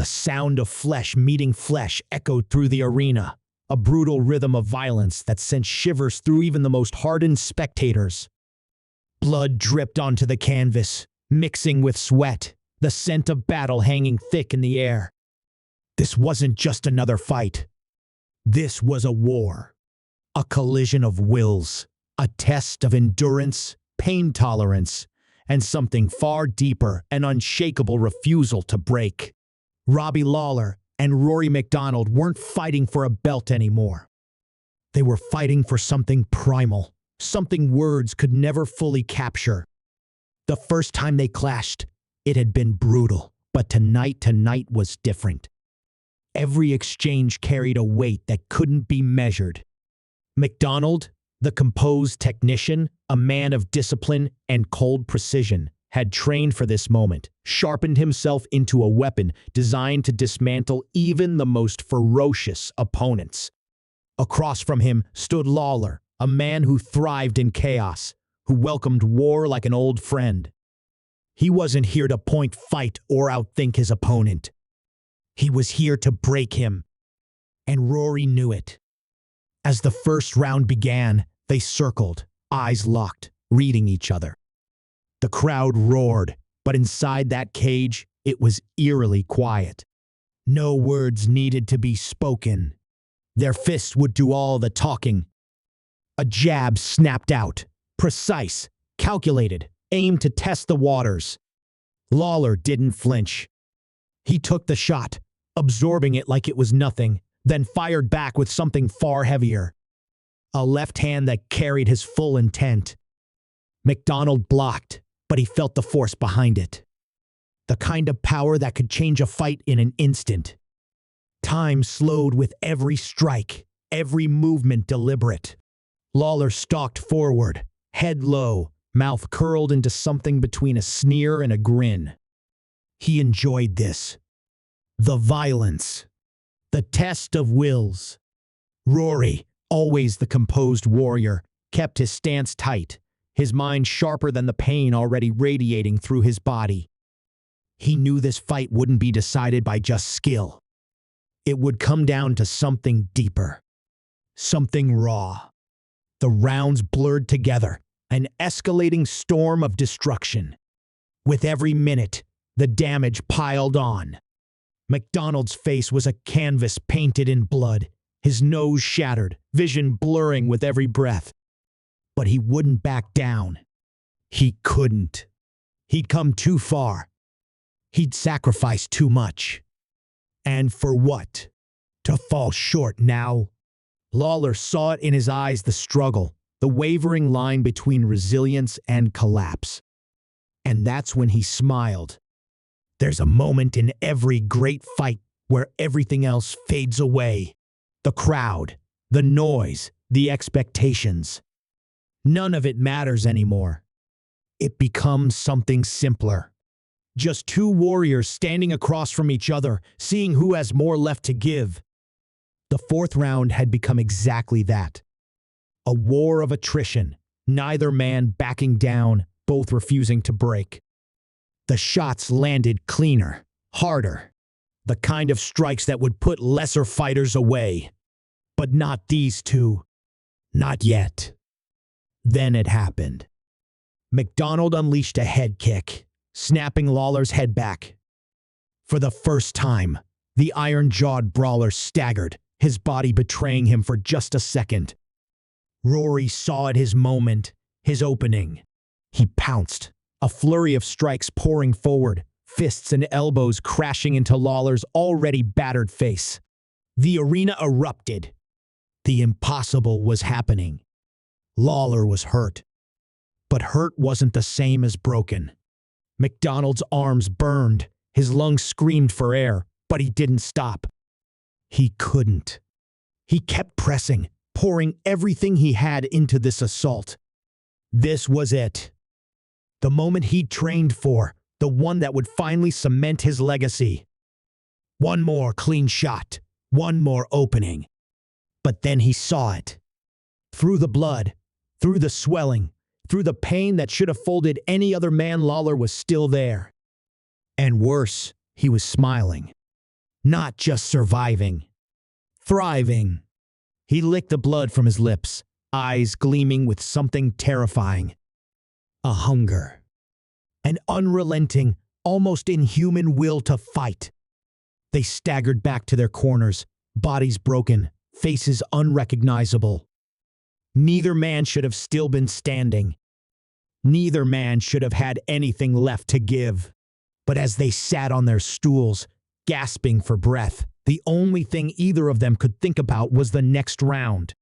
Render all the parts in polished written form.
The sound of flesh meeting flesh echoed through the arena, a brutal rhythm of violence that sent shivers through even the most hardened spectators. Blood dripped onto the canvas, mixing with sweat, the scent of battle hanging thick in the air. This wasn't just another fight. This was a war, a collision of wills, a test of endurance, pain tolerance, and something far deeper, an unshakable refusal to break. Robbie Lawler and Rory MacDonald weren't fighting for a belt anymore. They were fighting for something primal, something words could never fully capture. The first time they clashed, it had been brutal, but tonight was different. Every exchange carried a weight that couldn't be measured. MacDonald, the composed technician, a man of discipline and cold precision, had trained for this moment, sharpened himself into a weapon designed to dismantle even the most ferocious opponents. Across from him stood Lawler, a man who thrived in chaos, who welcomed war like an old friend. He wasn't here to point fight or outthink his opponent. He was here to break him, and Rory knew it. As the first round began, they circled, eyes locked, reading each other. The crowd roared, but inside that cage, it was eerily quiet. No words needed to be spoken. Their fists would do all the talking. A jab snapped out, precise, calculated, aimed to test the waters. Lawler didn't flinch. He took the shot, absorbing it like it was nothing, then fired back with something far heavier. A left hand that carried his full intent. MacDonald blocked, but he felt the force behind it. The kind of power that could change a fight in an instant. Time slowed with every strike, every movement deliberate. Lawler stalked forward, head low, mouth curled into something between a sneer and a grin. He enjoyed this. The violence. The test of wills. Rory, always the composed warrior, kept his stance tight, his mind sharper than the pain already radiating through his body. He knew this fight wouldn't be decided by just skill. It would come down to something deeper. Something raw. The rounds blurred together, an escalating storm of destruction. With every minute, the damage piled on. MacDonald's face was a canvas painted in blood, his nose shattered, vision blurring with every breath. But he wouldn't back down. He couldn't. He'd come too far. He'd sacrificed too much. And for what? To fall short now? Lawler saw it in his eyes, the struggle, the wavering line between resilience and collapse. And that's when he smiled. There's a moment in every great fight where everything else fades away. The crowd, the noise, the expectations. None of it matters anymore. It becomes something simpler. Just two warriors standing across from each other, seeing who has more left to give. The fourth round had become exactly that. A war of attrition, neither man backing down, both refusing to break. The shots landed cleaner, harder. The kind of strikes that would put lesser fighters away. But not these two. Not yet. Then it happened. MacDonald unleashed a head kick, snapping Lawler's head back. For the first time, the iron-jawed brawler staggered, his body betraying him for just a second. Rory saw it, his moment, his opening. He pounced, a flurry of strikes pouring forward, fists and elbows crashing into Lawler's already battered face. The arena erupted. The impossible was happening. Lawler was hurt. But hurt wasn't the same as broken. MacDonald's arms burned, his lungs screamed for air, but he didn't stop. He couldn't. He kept pressing, pouring everything he had into this assault. This was it. The moment he'd trained for, the one that would finally cement his legacy. One more clean shot, one more opening. But then he saw it. Through the blood, through the swelling, through the pain that should have folded any other man, Lawler was still there. And worse, he was smiling. Not just surviving, thriving. He licked the blood from his lips, eyes gleaming with something terrifying. A hunger. An unrelenting, almost inhuman will to fight. They staggered back to their corners, bodies broken, faces unrecognizable. Neither man should have still been standing. Neither man should have had anything left to give. But as they sat on their stools, gasping for breath, the only thing either of them could think about was the next round.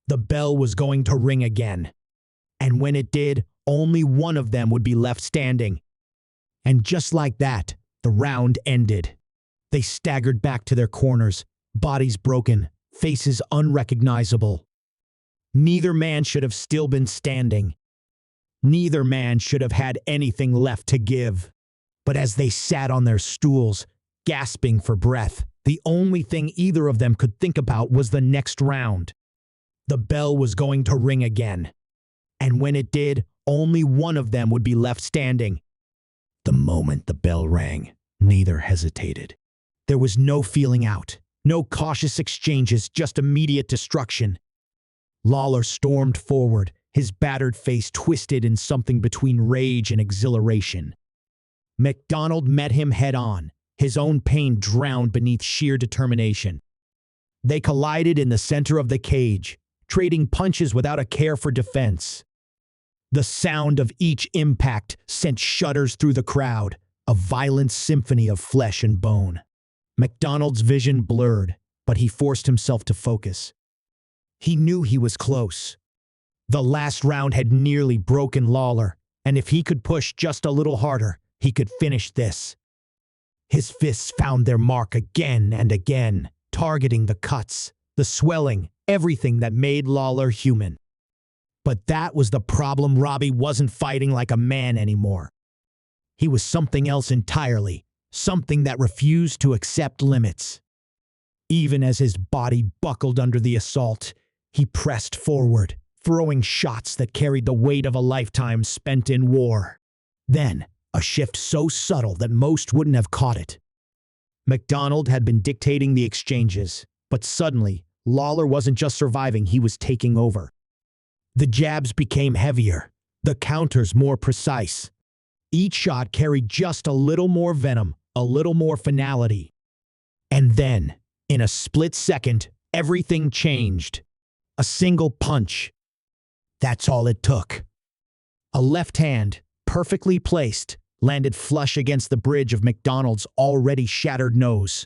The bell was going to ring again. And when it did, only one of them would be left standing. And just like that, the round ended. They staggered back to their corners, bodies broken, faces unrecognizable. Neither man should have still been standing. Neither man should have had anything left to give. But as they sat on their stools, gasping for breath, the only thing either of them could think about was the next round. The bell was going to ring again. And when it did, only one of them would be left standing. The moment the bell rang, neither hesitated. There was no feeling out, no cautious exchanges, just immediate destruction. Lawler stormed forward, his battered face twisted in something between rage and exhilaration. MacDonald met him head-on, his own pain drowned beneath sheer determination. They collided in the center of the cage, trading punches without a care for defense. The sound of each impact sent shudders through the crowd, a violent symphony of flesh and bone. MacDonald's vision blurred, but he forced himself to focus. He knew he was close. The last round had nearly broken Lawler, and if he could push just a little harder, he could finish this. His fists found their mark again and again, targeting the cuts, the swelling, everything that made Lawler human. But that was the problem. Robbie wasn't fighting like a man anymore. He was something else entirely, something that refused to accept limits. Even as his body buckled under the assault, he pressed forward, throwing shots that carried the weight of a lifetime spent in war. Then, a shift so subtle that most wouldn't have caught it. MacDonald had been dictating the exchanges, but suddenly, Lawler wasn't just surviving, he was taking over. The jabs became heavier, the counters more precise. Each shot carried just a little more venom, a little more finality. And then, in a split second, everything changed. A single punch. That's all it took. A left hand, perfectly placed, landed flush against the bridge of MacDonald's already shattered nose.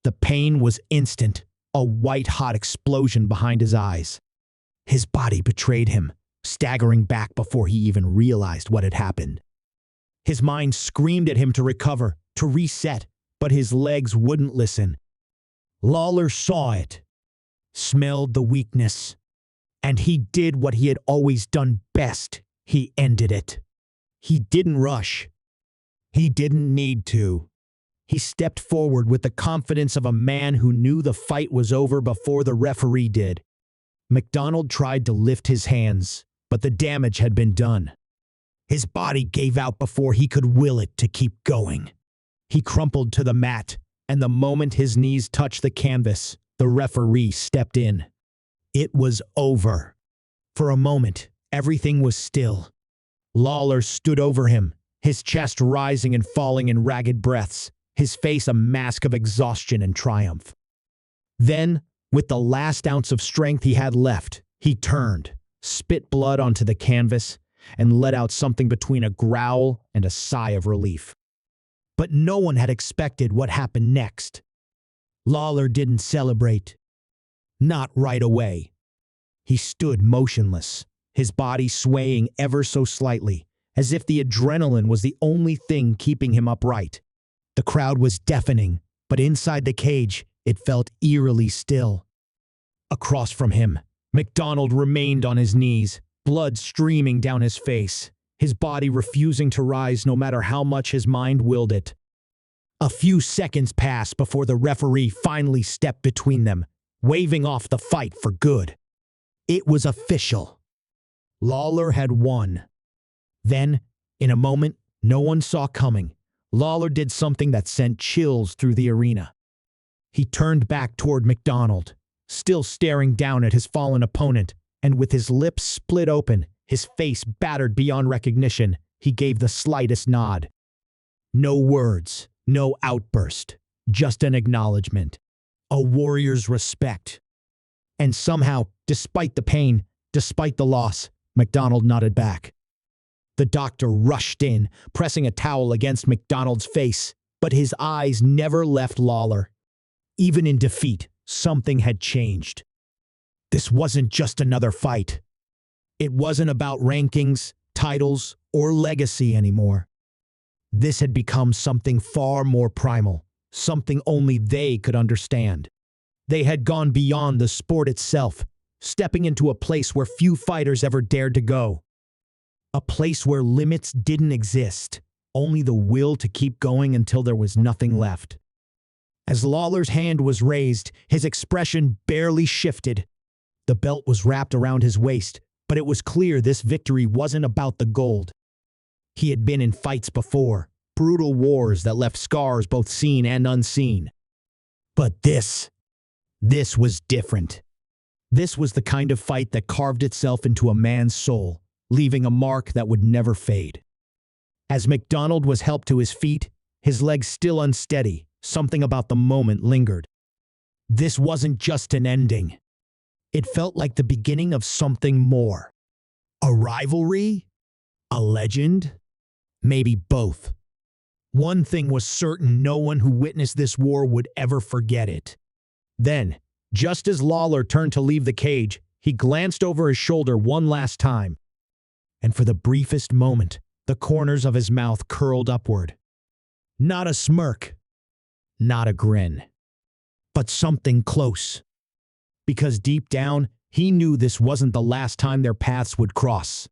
The pain was instant, a white-hot explosion behind his eyes. His body betrayed him, staggering back before he even realized what had happened. His mind screamed at him to recover, to reset, but his legs wouldn't listen. Lawler saw it, smelled the weakness, and he did what he had always done best. He ended it. He didn't rush. He didn't need to. He stepped forward with the confidence of a man who knew the fight was over before the referee did. MacDonald tried to lift his hands, but the damage had been done. His body gave out before he could will it to keep going. He crumpled to the mat, and the moment his knees touched the canvas, the referee stepped in. It was over. For a moment, everything was still. Lawler stood over him, his chest rising and falling in ragged breaths, his face a mask of exhaustion and triumph. Then, with the last ounce of strength he had left, he turned, spit blood onto the canvas, and let out something between a growl and a sigh of relief. But no one had expected what happened next. Lawler didn't celebrate. Not right away. He stood motionless, his body swaying ever so slightly, as if the adrenaline was the only thing keeping him upright. The crowd was deafening, but inside the cage, it felt eerily still. Across from him, MacDonald remained on his knees, blood streaming down his face, his body refusing to rise no matter how much his mind willed it. A few seconds passed before the referee finally stepped between them, waving off the fight for good. It was official. Lawler had won. Then, in a moment no one saw coming, Lawler did something that sent chills through the arena. He turned back toward MacDonald, still staring down at his fallen opponent, and with his lips split open, his face battered beyond recognition, he gave the slightest nod. No words, no outburst, just an acknowledgement. A warrior's respect. And somehow, despite the pain, despite the loss, MacDonald nodded back. The doctor rushed in, pressing a towel against MacDonald's face, but his eyes never left Lawler. Even in defeat, something had changed. This wasn't just another fight. It wasn't about rankings, titles, or legacy anymore. This had become something far more primal, something only they could understand. They had gone beyond the sport itself, stepping into a place where few fighters ever dared to go. A place where limits didn't exist, only the will to keep going until there was nothing left. As Lawler's hand was raised, his expression barely shifted. The belt was wrapped around his waist, but it was clear this victory wasn't about the gold. He had been in fights before, brutal wars that left scars both seen and unseen. But this was different. This was the kind of fight that carved itself into a man's soul, leaving a mark that would never fade. As MacDonald was helped to his feet, his legs still unsteady, something about the moment lingered. This wasn't just an ending. It felt like the beginning of something more. A rivalry? A legend? Maybe both. One thing was certain: no one who witnessed this war would ever forget it. Then, just as Lawler turned to leave the cage, he glanced over his shoulder one last time. And for the briefest moment, the corners of his mouth curled upward. Not a smirk, not a grin, but something close. Because deep down, he knew this wasn't the last time their paths would cross.